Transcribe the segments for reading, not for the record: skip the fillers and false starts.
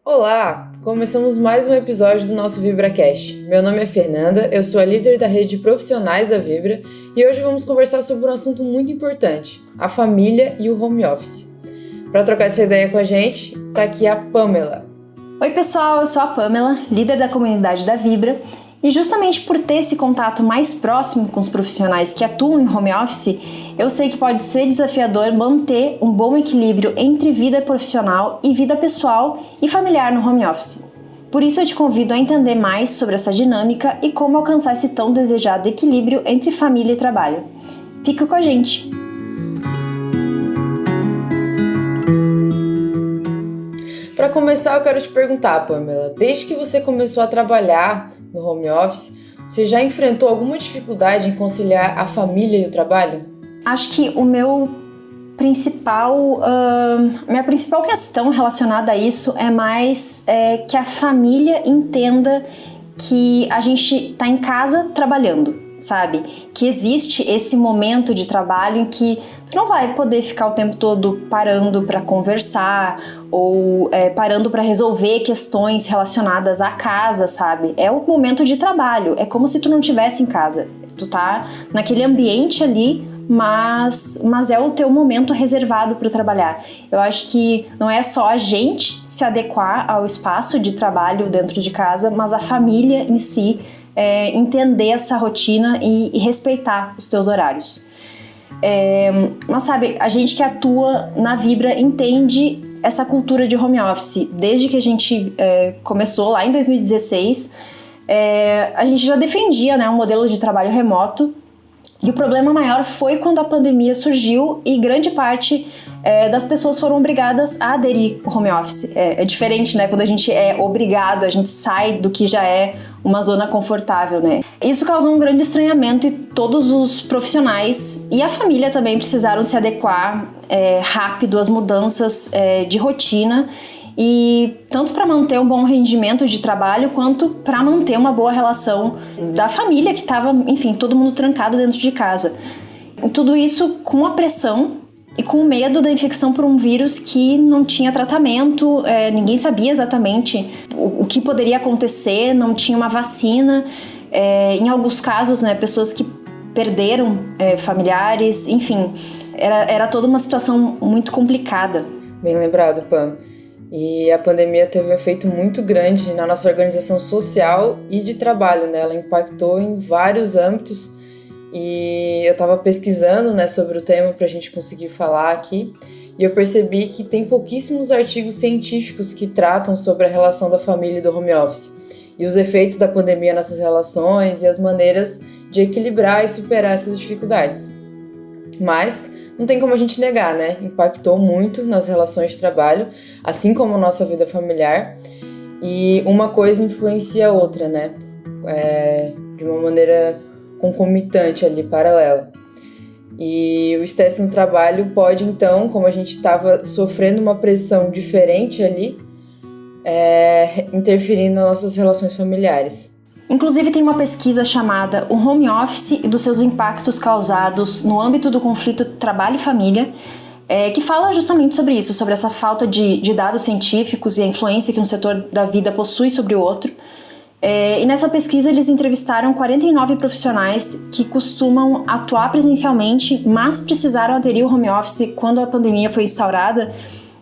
Olá! Começamos mais um episódio do nosso VibraCast. Meu nome é Fernanda, eu sou a líder da rede de profissionais da Vibra e hoje vamos conversar sobre um assunto muito importante, a família e o home office. Para trocar essa ideia com a gente, tá aqui a Pamela. Oi pessoal, eu sou a Pamela, líder da comunidade da Vibra, e justamente por ter esse contato mais próximo com os profissionais que atuam em home office, eu sei que pode ser desafiador manter um bom equilíbrio entre vida profissional e vida pessoal e familiar no home office. Por isso eu te convido a entender mais sobre essa dinâmica e como alcançar esse tão desejado equilíbrio entre família e trabalho. Fica com a gente! Para começar, eu quero te perguntar, Pamela, desde que você começou a trabalhar no home office, você já enfrentou alguma dificuldade em conciliar a família e o trabalho? Acho que minha principal questão relacionada a isso é mais que a família entenda que a gente está em casa trabalhando, sabe? Que existe esse momento de trabalho em que tu não vai poder ficar o tempo todo parando para conversar ou parando para resolver questões relacionadas à casa, sabe? É o momento de trabalho, é como se tu não estivesse em casa. Tu tá naquele ambiente ali, mas é o teu momento reservado para trabalhar. Eu acho que não é só a gente se adequar ao espaço de trabalho dentro de casa, mas a família em si entender essa rotina e respeitar os teus horários. Mas sabe, a gente que atua na Vibra entende essa cultura de home office. Desde que a gente começou lá em 2016, a gente já defendia, né, um modelo de trabalho remoto. E o problema maior foi quando a pandemia surgiu e grande parte das pessoas foram obrigadas a aderir ao home office. É diferente, né? Quando a gente é obrigado, a gente sai do que já é uma zona confortável, né? Isso causou um grande estranhamento e todos os profissionais e a família também precisaram se adequar rápido às mudanças de rotina. E tanto para manter um bom rendimento de trabalho, quanto para manter uma boa relação da família que estava, enfim, todo mundo trancado dentro de casa. E tudo isso com a pressão e com o medo da infecção por um vírus que não tinha tratamento, ninguém sabia exatamente o que poderia acontecer, não tinha uma vacina. Em alguns casos, né, pessoas que perderam familiares, enfim, era toda uma situação muito complicada. Bem lembrado, Pam. E a pandemia teve um efeito muito grande na nossa organização social e de trabalho, né? Ela impactou em vários âmbitos e eu estava pesquisando, né, sobre o tema para a gente conseguir falar aqui e eu percebi que tem pouquíssimos artigos científicos que tratam sobre a relação da família e do home office e os efeitos da pandemia nessas relações e as maneiras de equilibrar e superar essas dificuldades. Mas não tem como a gente negar, né? Impactou muito nas relações de trabalho, assim como a nossa vida familiar. E uma coisa influencia a outra, né? De uma maneira concomitante ali, paralela. E o estresse no trabalho pode, então, como a gente estava sofrendo uma pressão diferente ali, interferir nas nossas relações familiares. Inclusive tem uma pesquisa chamada O Home Office e dos seus impactos causados no âmbito do conflito trabalho e família, que fala justamente sobre isso, sobre essa falta de dados científicos e a influência que um setor da vida possui sobre o outro. E nessa pesquisa eles entrevistaram 49 profissionais que costumam atuar presencialmente, mas precisaram aderir ao home office quando a pandemia foi instaurada.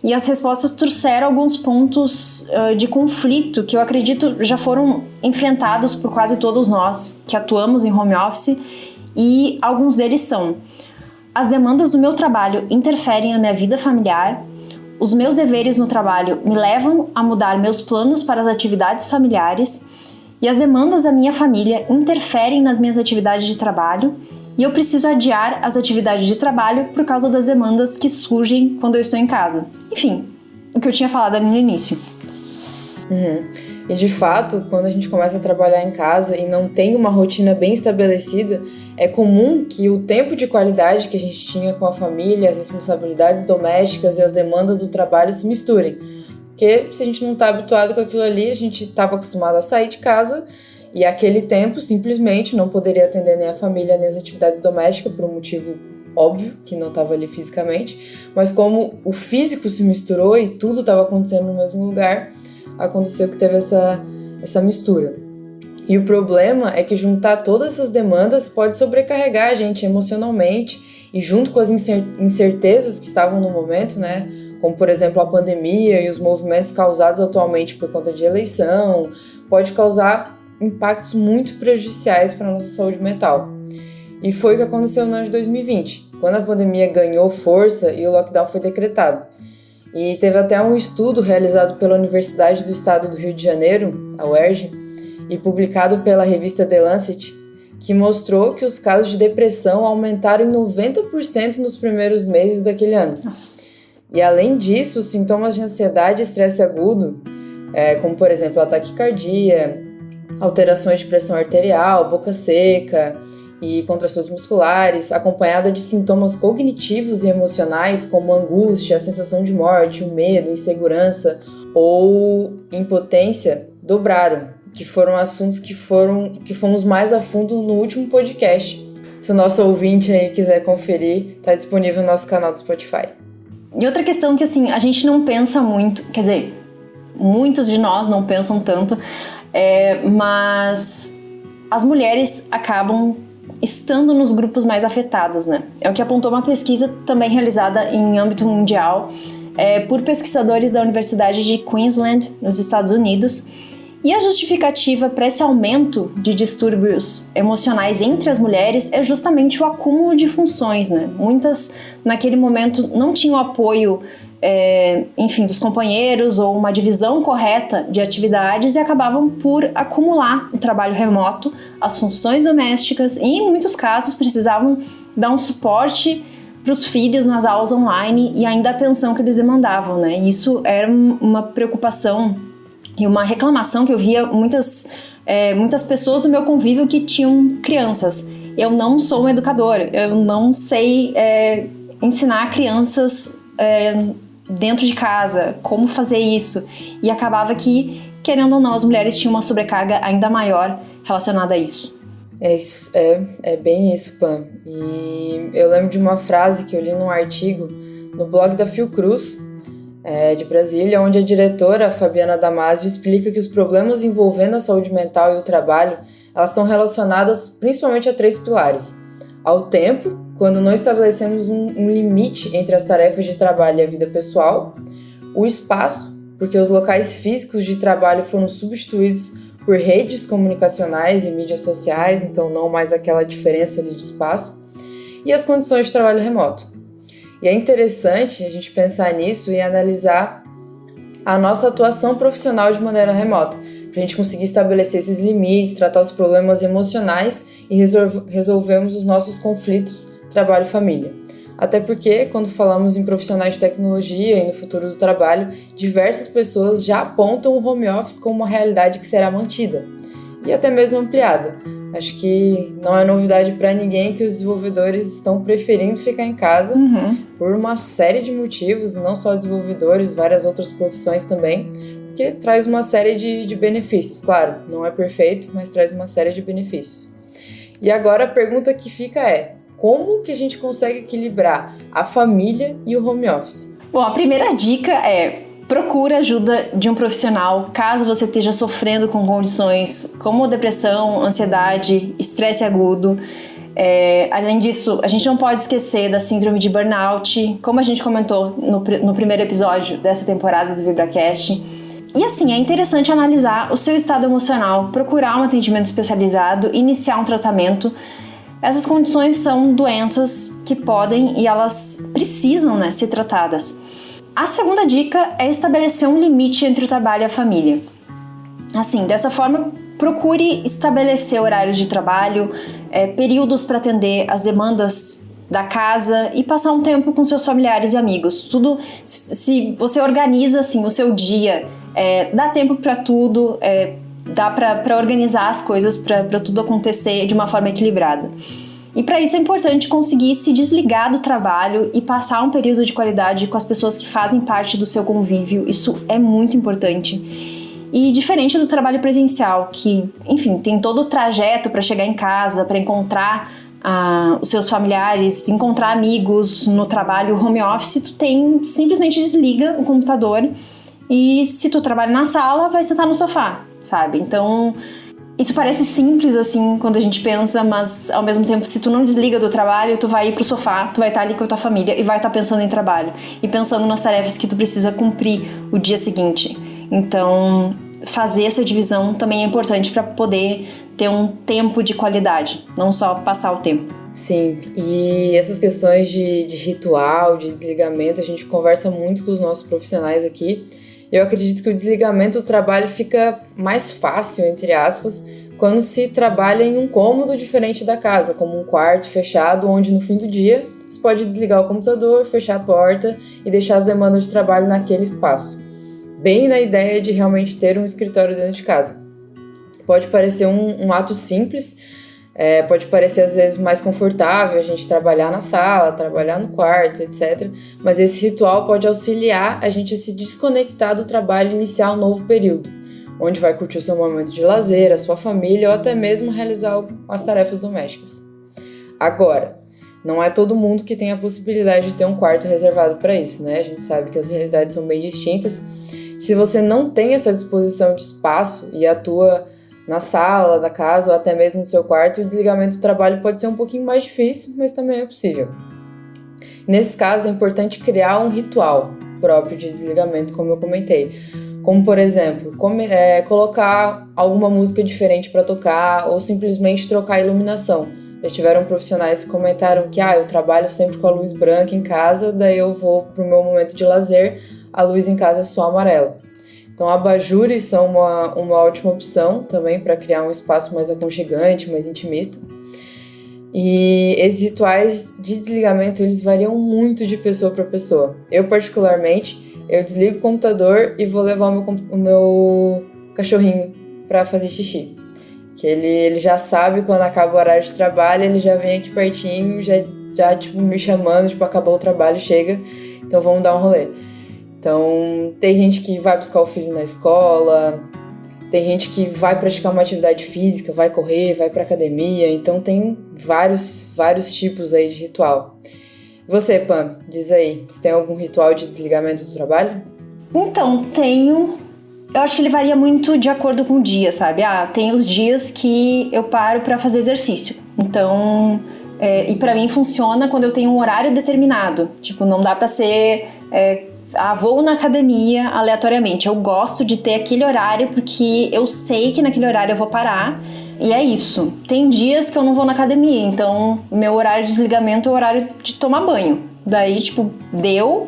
E as respostas trouxeram alguns pontos de conflito que eu acredito já foram enfrentados por quase todos nós que atuamos em home office, e alguns deles são: as demandas do meu trabalho interferem na minha vida familiar, os meus deveres no trabalho me levam a mudar meus planos para as atividades familiares, e as demandas da minha família interferem nas minhas atividades de trabalho, e eu preciso adiar as atividades de trabalho por causa das demandas que surgem quando eu estou em casa. Enfim, o que eu tinha falado ali no início. E de fato, quando a gente começa a trabalhar em casa e não tem uma rotina bem estabelecida, é comum que o tempo de qualidade que a gente tinha com a família, as responsabilidades domésticas e as demandas do trabalho se misturem. Porque se a gente não está habituado com aquilo ali, a gente estava acostumado a sair de casa e aquele tempo simplesmente não poderia atender nem a família nem as atividades domésticas por um motivo óbvio, que não estava ali fisicamente, mas como o físico se misturou e tudo estava acontecendo no mesmo lugar, aconteceu que teve essa mistura. E o problema é que juntar todas essas demandas pode sobrecarregar a gente emocionalmente e junto com as incertezas que estavam no momento, né? Como, por exemplo, a pandemia e os movimentos causados atualmente por conta de eleição, pode causar impactos muito prejudiciais para a nossa saúde mental. E foi o que aconteceu no ano de 2020, quando a pandemia ganhou força e o lockdown foi decretado. E teve até um estudo realizado pela Universidade do Estado do Rio de Janeiro, a UERJ, e publicado pela revista The Lancet, que mostrou que os casos de depressão aumentaram em 90% nos primeiros meses daquele ano. Nossa. E além disso, os sintomas de ansiedade e estresse agudo, como por exemplo a taquicardia, alterações de pressão arterial, boca seca e contrações musculares, acompanhada de sintomas cognitivos e emocionais como angústia, a sensação de morte, o medo, insegurança ou impotência, dobraram, que foram assuntos que fomos mais a fundo no último podcast. Se o nosso ouvinte aí quiser conferir, está disponível no nosso canal do Spotify. E outra questão que, assim, a gente não pensa muito, quer dizer, muitos de nós não pensam tanto, mas as mulheres acabam estando nos grupos mais afetados, né? É o que apontou uma pesquisa também realizada em âmbito mundial por pesquisadores da Universidade de Queensland, nos Estados Unidos. E a justificativa para esse aumento de distúrbios emocionais entre as mulheres é justamente o acúmulo de funções, né? Muitas, naquele momento, não tinham apoio, dos companheiros ou uma divisão correta de atividades e acabavam por acumular o trabalho remoto, as funções domésticas e, em muitos casos, precisavam dar um suporte para os filhos nas aulas online e ainda a atenção que eles demandavam, né? E isso era uma preocupação e uma reclamação que eu via muitas pessoas do meu convívio que tinham crianças. Eu não sou uma educadora, eu não sei ensinar crianças dentro de casa, como fazer isso. E acabava que, querendo ou não, as mulheres tinham uma sobrecarga ainda maior relacionada a isso. É bem isso, Pam. E eu lembro de uma frase que eu li num artigo no blog da Fiocruz, de Brasília, onde a diretora Fabiana Damasio explica que os problemas envolvendo a saúde mental e o trabalho, elas estão relacionadas principalmente a 3 pilares. Ao tempo, quando não estabelecemos um limite entre as tarefas de trabalho e a vida pessoal. O espaço, porque os locais físicos de trabalho foram substituídos por redes comunicacionais e mídias sociais, então não mais aquela diferença ali de espaço. E as condições de trabalho remoto. E é interessante a gente pensar nisso e analisar a nossa atuação profissional de maneira remota, para a gente conseguir estabelecer esses limites, tratar os problemas emocionais e resolvermos os nossos conflitos trabalho e família. Até porque, quando falamos em profissionais de tecnologia e no futuro do trabalho, diversas pessoas já apontam o home office como uma realidade que será mantida e até mesmo ampliada. Acho que não é novidade para ninguém que os desenvolvedores estão preferindo ficar em casa por uma série de motivos, não só desenvolvedores, várias outras profissões também, porque traz uma série de benefícios. Claro, não é perfeito, mas traz uma série de benefícios. E agora a pergunta que fica é: como que a gente consegue equilibrar a família e o home office? Bom, a primeira dica é: procura ajuda de um profissional caso você esteja sofrendo com condições como depressão, ansiedade, estresse agudo. Além disso, a gente não pode esquecer da síndrome de burnout, como a gente comentou no primeiro episódio dessa temporada do VibraCast. E assim, é interessante analisar o seu estado emocional, procurar um atendimento especializado, iniciar um tratamento. Essas condições são doenças que podem e elas precisam, né, ser tratadas. A segunda dica é estabelecer um limite entre o trabalho e a família. Assim, dessa forma, procure estabelecer horários de trabalho, períodos para atender as demandas da casa e passar um tempo com seus familiares e amigos. Tudo, se você organiza assim o seu dia, dá tempo para tudo, dá para organizar as coisas para tudo acontecer de uma forma equilibrada. E para isso é importante conseguir se desligar do trabalho e passar um período de qualidade com as pessoas que fazem parte do seu convívio. Isso é muito importante. E diferente do trabalho presencial, que, enfim, tem todo o trajeto para chegar em casa, para encontrar os seus familiares, encontrar amigos no trabalho home office, tu simplesmente desliga o computador e se tu trabalha na sala, vai sentar no sofá, sabe? Então, isso parece simples, assim, quando a gente pensa, mas ao mesmo tempo, se tu não desliga do trabalho, tu vai ir pro sofá, tu vai estar ali com a tua família e vai estar pensando em trabalho e pensando nas tarefas que tu precisa cumprir o dia seguinte. Então, fazer essa divisão também é importante para poder ter um tempo de qualidade, não só passar o tempo. Sim, e essas questões de ritual, de desligamento, a gente conversa muito com os nossos profissionais aqui. Eu acredito que o desligamento do trabalho fica mais fácil, entre aspas, quando se trabalha em um cômodo diferente da casa, como um quarto fechado, onde no fim do dia você pode desligar o computador, fechar a porta e deixar as demandas de trabalho naquele espaço. Bem na ideia de realmente ter um escritório dentro de casa. Pode parecer um ato simples, pode parecer às vezes mais confortável a gente trabalhar na sala, trabalhar no quarto, etc. Mas esse ritual pode auxiliar a gente a se desconectar do trabalho e iniciar um novo período, onde vai curtir o seu momento de lazer, a sua família ou até mesmo realizar as tarefas domésticas. Agora, não é todo mundo que tem a possibilidade de ter um quarto reservado para isso, né? A gente sabe que as realidades são bem distintas. Se você não tem essa disposição de espaço e atua na sala da casa ou até mesmo no seu quarto, o desligamento do trabalho pode ser um pouquinho mais difícil, mas também é possível. Nesse caso, é importante criar um ritual próprio de desligamento, como eu comentei. Como, por exemplo, colocar alguma música diferente para tocar ou simplesmente trocar a iluminação. Já tiveram profissionais que comentaram que eu trabalho sempre com a luz branca em casa, daí eu vou para o meu momento de lazer, a luz em casa é só amarela. Então, abajures são uma ótima opção também para criar um espaço mais aconchegante, mais intimista. E esses rituais de desligamento, eles variam muito de pessoa para pessoa. Eu, particularmente, eu desligo o computador e vou levar o meu cachorrinho para fazer xixi. Que ele já sabe quando acaba o horário de trabalho, ele já vem aqui pertinho, já tipo, me chamando, tipo, acabou o trabalho, chega, então vamos dar um rolê. Então, tem gente que vai buscar o filho na escola, tem gente que vai praticar uma atividade física, vai correr, vai pra academia, então tem vários tipos aí de ritual. Você, Pam, diz aí, você tem algum ritual de desligamento do trabalho? Então, tenho. Eu acho que ele varia muito de acordo com o dia, sabe? Tem os dias que eu paro pra fazer exercício. Então, e pra mim funciona quando eu tenho um horário determinado. Tipo, não dá pra ser... vou na academia aleatoriamente. Eu gosto de ter aquele horário porque eu sei que naquele horário eu vou parar. E é isso. Tem dias que eu não vou na academia, então meu horário de desligamento é o horário de tomar banho. Daí, tipo,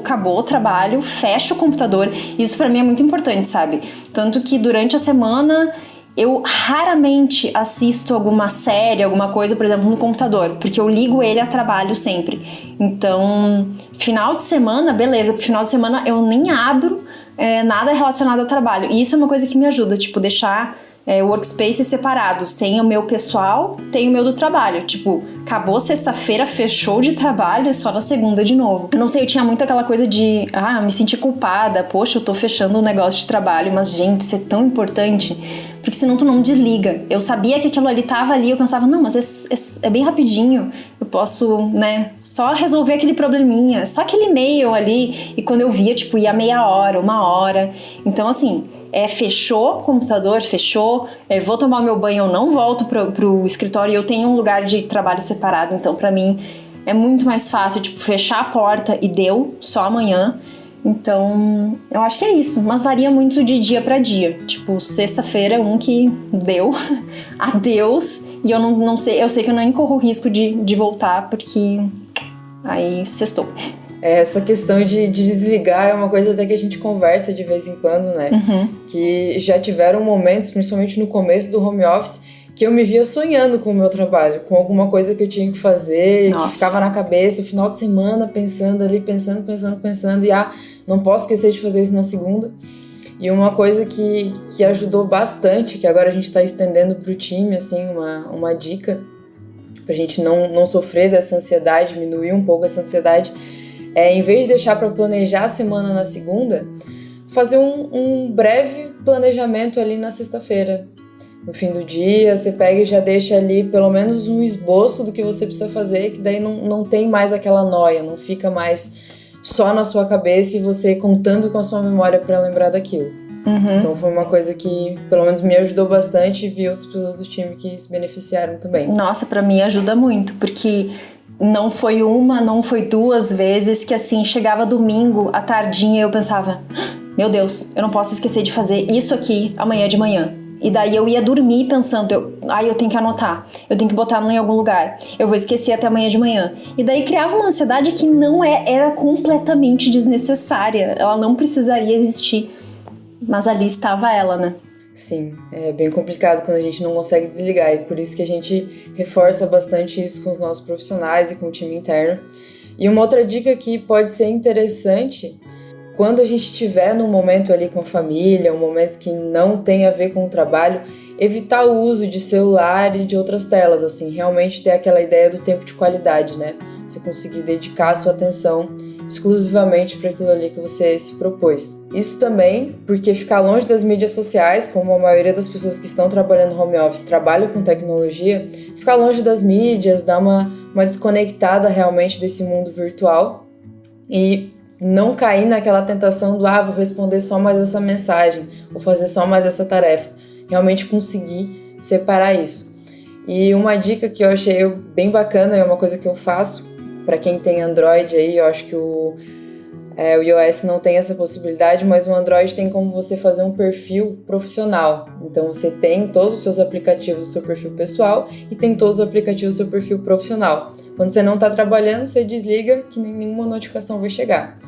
acabou o trabalho, fecha o computador. Isso pra mim é muito importante, sabe? Tanto que durante a semana eu raramente assisto alguma série, alguma coisa, por exemplo, no computador, porque eu ligo ele a trabalho sempre. Então, final de semana, beleza, porque final de semana eu nem abro nada relacionado ao trabalho. E isso é uma coisa que me ajuda, tipo, deixar workspaces separados. Tem o meu pessoal, tem o meu do trabalho. Tipo, acabou sexta-feira, fechou de trabalho, só na segunda de novo. Eu não sei, eu tinha muito aquela coisa de me sentir culpada. Poxa, eu tô fechando um negócio de trabalho, mas gente, isso é tão importante. Porque senão tu não desliga. Eu sabia que aquilo ali tava ali, eu pensava, não, mas é bem rapidinho. Eu posso, só resolver aquele probleminha, só aquele e-mail ali. E quando eu via, tipo, ia meia hora, uma hora. Então, assim, fechou o computador, fechou. Vou tomar o meu banho, eu não volto pro escritório. Eu tenho um lugar de trabalho separado. Então, pra mim, é muito mais fácil, tipo, fechar a porta e deu, só amanhã. Então, eu acho que é isso, mas varia muito de dia pra dia. Tipo, sexta-feira que deu, adeus, e eu não sei, eu sei que eu nem corro o risco de voltar, porque aí sextou. Essa questão de desligar é uma coisa até que a gente conversa de vez em quando, né? Uhum. Que já tiveram momentos, principalmente no começo do home office, que eu me via sonhando com o meu trabalho, com alguma coisa que eu tinha que fazer, Nossa. Que ficava na cabeça o final de semana pensando ali, pensando, e não posso esquecer de fazer isso na segunda. E uma coisa que ajudou bastante, que agora a gente está estendendo para o time, assim, uma dica, pra gente não sofrer dessa ansiedade, diminuir um pouco essa ansiedade, em vez de deixar para planejar a semana na segunda, fazer um breve planejamento ali na sexta-feira. No fim do dia, você pega e já deixa ali pelo menos um esboço do que você precisa fazer, que daí não tem mais aquela noia, não fica mais só na sua cabeça e você contando com a sua memória para lembrar daquilo. Então foi uma coisa que pelo menos me ajudou bastante e vi outras pessoas do time que se beneficiaram também. Nossa, pra mim ajuda muito, porque não foi uma, não foi duas vezes que assim, chegava domingo à tardinha e eu pensava, meu Deus, eu não posso esquecer de fazer isso aqui amanhã de manhã. E daí eu ia dormir pensando, eu tenho que anotar, eu tenho que botar em algum lugar, eu vou esquecer até amanhã de manhã. E daí criava uma ansiedade que não era completamente desnecessária, ela não precisaria existir, mas ali estava ela, né? Sim, é bem complicado quando a gente não consegue desligar, e por isso que a gente reforça bastante isso com os nossos profissionais e com o time interno. E uma outra dica que pode ser interessante, quando a gente estiver num momento ali com a família, um momento que não tem a ver com o trabalho, evitar o uso de celular e de outras telas, assim, realmente ter aquela ideia do tempo de qualidade, né? Você conseguir dedicar a sua atenção exclusivamente para aquilo ali que você se propôs. Isso também porque ficar longe das mídias sociais, como a maioria das pessoas que estão trabalhando home office trabalham com tecnologia, ficar longe das mídias, dar uma desconectada realmente desse mundo virtual e não cair naquela tentação do vou responder só mais essa mensagem, vou fazer só mais essa tarefa. Realmente conseguir separar isso. E uma dica que eu achei bem bacana, é uma coisa que eu faço, para quem tem Android aí, eu acho que o iOS não tem essa possibilidade, mas o Android tem como você fazer um perfil profissional. Então você tem todos os seus aplicativos do seu perfil pessoal e tem todos os aplicativos do seu perfil profissional. Quando você não está trabalhando, você desliga que nenhuma notificação vai chegar.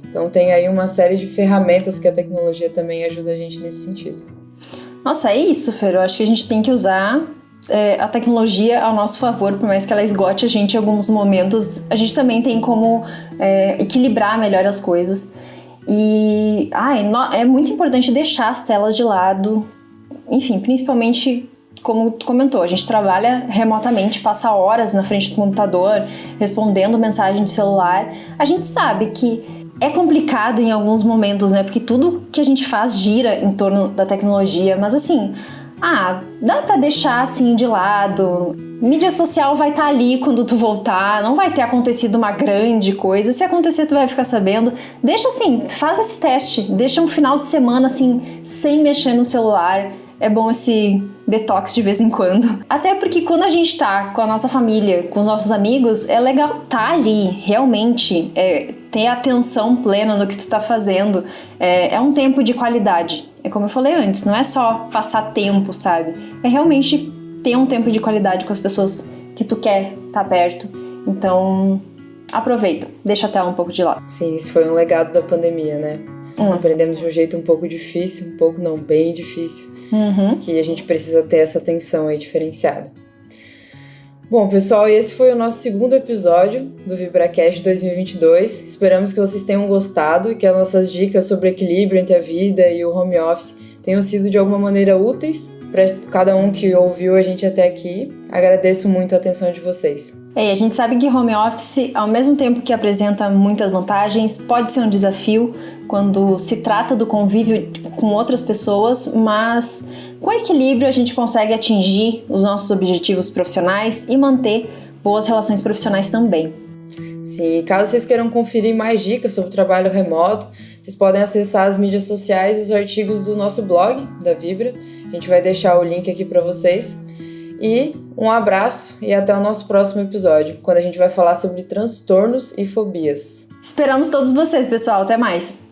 Então tem aí uma série de ferramentas que a tecnologia também ajuda a gente nesse sentido. Nossa, é isso, Fer. Eu acho que a gente tem que usar a tecnologia ao nosso favor, por mais que ela esgote a gente em alguns momentos, a gente também tem como equilibrar melhor as coisas. E é muito importante deixar as telas de lado, enfim, principalmente, como tu comentou, a gente trabalha remotamente, passa horas na frente do computador, respondendo mensagem de celular. A gente sabe que é complicado em alguns momentos, né? Porque tudo que a gente faz gira em torno da tecnologia, mas assim, dá pra deixar assim de lado. Mídia social vai estar ali quando tu voltar, não vai ter acontecido uma grande coisa. Se acontecer, tu vai ficar sabendo. Deixa assim, faz esse teste, deixa um final de semana assim, sem mexer no celular. É bom esse detox de vez em quando. Até porque quando a gente tá com a nossa família, com os nossos amigos, é legal tá ali, realmente, ter atenção plena no que tu tá fazendo. É um tempo de qualidade. É como eu falei antes, não é só passar tempo, sabe? É realmente ter um tempo de qualidade com as pessoas que tu quer tá perto. Então, aproveita, deixa a tela um pouco de lado. Sim, isso foi um legado da pandemia, né? Aprendemos de um jeito um pouco difícil, um pouco não, bem difícil, que a gente precisa ter essa atenção aí diferenciada. Bom, pessoal, esse foi o nosso segundo episódio do VibraCast 2022. Esperamos que vocês tenham gostado e que as nossas dicas sobre equilíbrio entre a vida e o home office tenham sido de alguma maneira úteis para cada um que ouviu a gente até aqui. Agradeço muito a atenção de vocês. A gente sabe que home office, ao mesmo tempo que apresenta muitas vantagens, pode ser um desafio quando se trata do convívio com outras pessoas, mas com equilíbrio a gente consegue atingir os nossos objetivos profissionais e manter boas relações profissionais também. Sim, caso vocês queiram conferir mais dicas sobre o trabalho remoto, vocês podem acessar as mídias sociais e os artigos do nosso blog, da Vibra. A gente vai deixar o link aqui para vocês. E um abraço e até o nosso próximo episódio, quando a gente vai falar sobre transtornos e fobias. Esperamos todos vocês, pessoal. Até mais!